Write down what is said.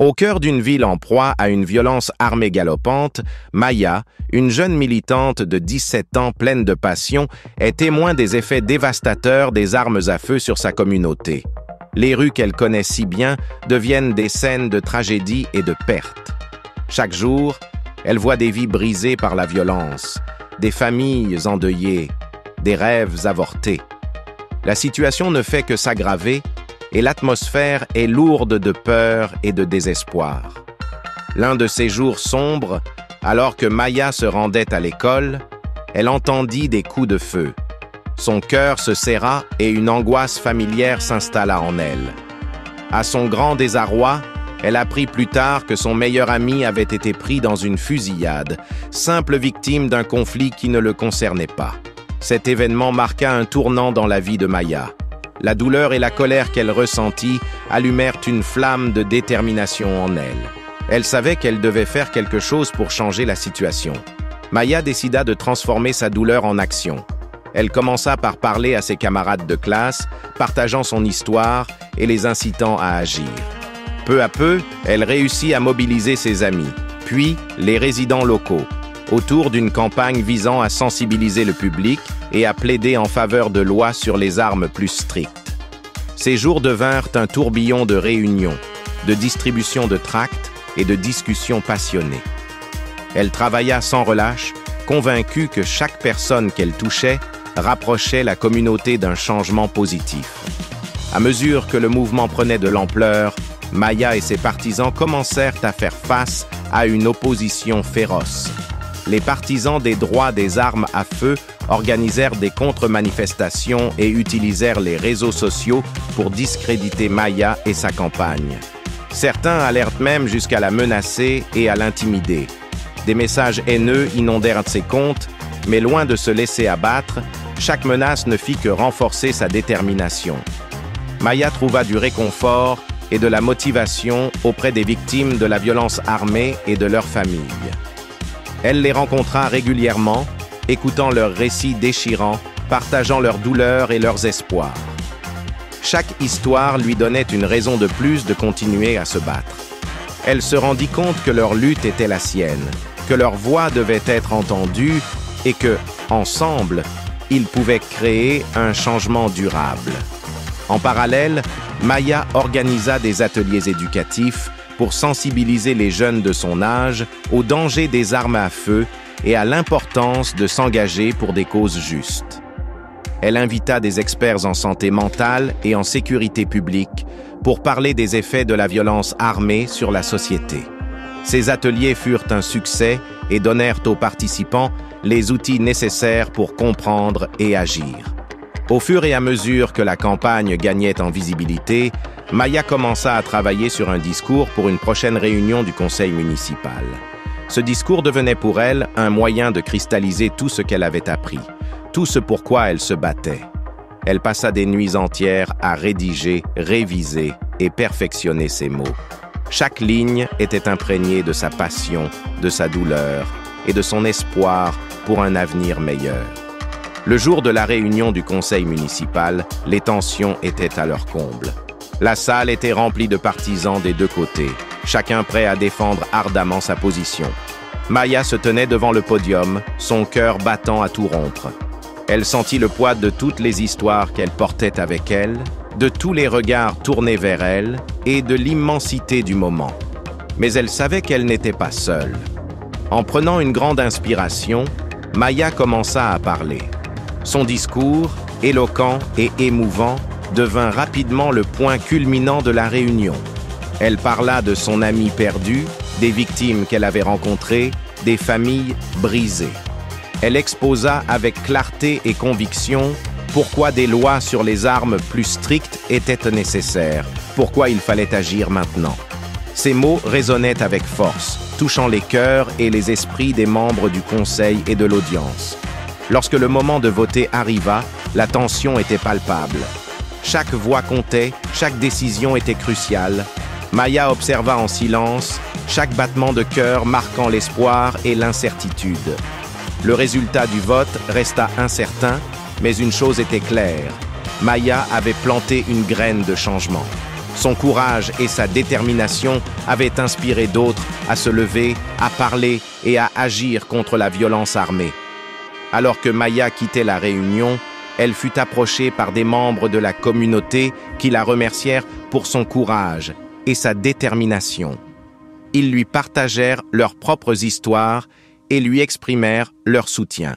Au cœur d'une ville en proie à une violence armée galopante, Maya, une jeune militante de 17 ans pleine de passion, est témoin des effets dévastateurs des armes à feu sur sa communauté. Les rues qu'elle connaît si bien deviennent des scènes de tragédie et de perte. Chaque jour, elle voit des vies brisées par la violence, des familles endeuillées, des rêves avortés. La situation ne fait que s'aggraver et l'atmosphère est lourde de peur et de désespoir. L'un de ces jours sombres, alors que Maya se rendait à l'école, elle entendit des coups de feu. Son cœur se serra et une angoisse familière s'installa en elle. À son grand désarroi, elle apprit plus tard que son meilleur ami avait été pris dans une fusillade, simple victime d'un conflit qui ne le concernait pas. Cet événement marqua un tournant dans la vie de Maya. La douleur et la colère qu'elle ressentit allumèrent une flamme de détermination en elle. Elle savait qu'elle devait faire quelque chose pour changer la situation. Maya décida de transformer sa douleur en action. Elle commença par parler à ses camarades de classe, partageant son histoire et les incitant à agir. Peu à peu, elle réussit à mobiliser ses amis, puis les résidents locaux, autour d'une campagne visant à sensibiliser le public et à plaider en faveur de lois sur les armes plus strictes. Ces jours devinrent un tourbillon de réunions, de distribution de tracts et de discussions passionnées. Elle travailla sans relâche, convaincue que chaque personne qu'elle touchait rapprochait la communauté d'un changement positif. À mesure que le mouvement prenait de l'ampleur, Maya et ses partisans commencèrent à faire face à une opposition féroce. Les partisans des droits des armes à feu organisèrent des contre-manifestations et utilisèrent les réseaux sociaux pour discréditer Maya et sa campagne. Certains allèrent même jusqu'à la menacer et à l'intimider. Des messages haineux inondèrent ses comptes, mais loin de se laisser abattre, chaque menace ne fit que renforcer sa détermination. Maya trouva du réconfort et de la motivation auprès des victimes de la violence armée et de leurs familles. Elle les rencontra régulièrement, écoutant leurs récits déchirants, partageant leurs douleurs et leurs espoirs. Chaque histoire lui donnait une raison de plus de continuer à se battre. Elle se rendit compte que leur lutte était la sienne, que leur voix devait être entendue et que, ensemble, ils pouvaient créer un changement durable. En parallèle, Maya organisa des ateliers éducatifs pour sensibiliser les jeunes de son âge aux dangers des armes à feu et à l'importance de s'engager pour des causes justes. Elle invita des experts en santé mentale et en sécurité publique pour parler des effets de la violence armée sur la société. Ces ateliers furent un succès et donnèrent aux participants les outils nécessaires pour comprendre et agir. Au fur et à mesure que la campagne gagnait en visibilité, Maya commença à travailler sur un discours pour une prochaine réunion du conseil municipal. Ce discours devenait pour elle un moyen de cristalliser tout ce qu'elle avait appris, tout ce pourquoi elle se battait. Elle passa des nuits entières à rédiger, réviser et perfectionner ses mots. Chaque ligne était imprégnée de sa passion, de sa douleur et de son espoir pour un avenir meilleur. Le jour de la réunion du conseil municipal, les tensions étaient à leur comble. La salle était remplie de partisans des deux côtés, chacun prêt à défendre ardemment sa position. Maya se tenait devant le podium, son cœur battant à tout rompre. Elle sentit le poids de toutes les histoires qu'elle portait avec elle, de tous les regards tournés vers elle et de l'immensité du moment. Mais elle savait qu'elle n'était pas seule. En prenant une grande inspiration, Maya commença à parler. Son discours, éloquent et émouvant, devint rapidement le point culminant de la réunion. Elle parla de son ami perdu, des victimes qu'elle avait rencontrées, des familles brisées. Elle exposa avec clarté et conviction pourquoi des lois sur les armes plus strictes étaient nécessaires, pourquoi il fallait agir maintenant. Ces mots résonnaient avec force, touchant les cœurs et les esprits des membres du conseil et de l'audience. Lorsque le moment de voter arriva, la tension était palpable. Chaque voix comptait, chaque décision était cruciale. Maya observa en silence, chaque battement de cœur marquant l'espoir et l'incertitude. Le résultat du vote resta incertain, mais une chose était claire. Maya avait planté une graine de changement. Son courage et sa détermination avaient inspiré d'autres à se lever, à parler et à agir contre la violence armée. Alors que Maya quittait la réunion, elle fut approchée par des membres de la communauté qui la remercièrent pour son courage et sa détermination. Ils lui partagèrent leurs propres histoires et lui exprimèrent leur soutien.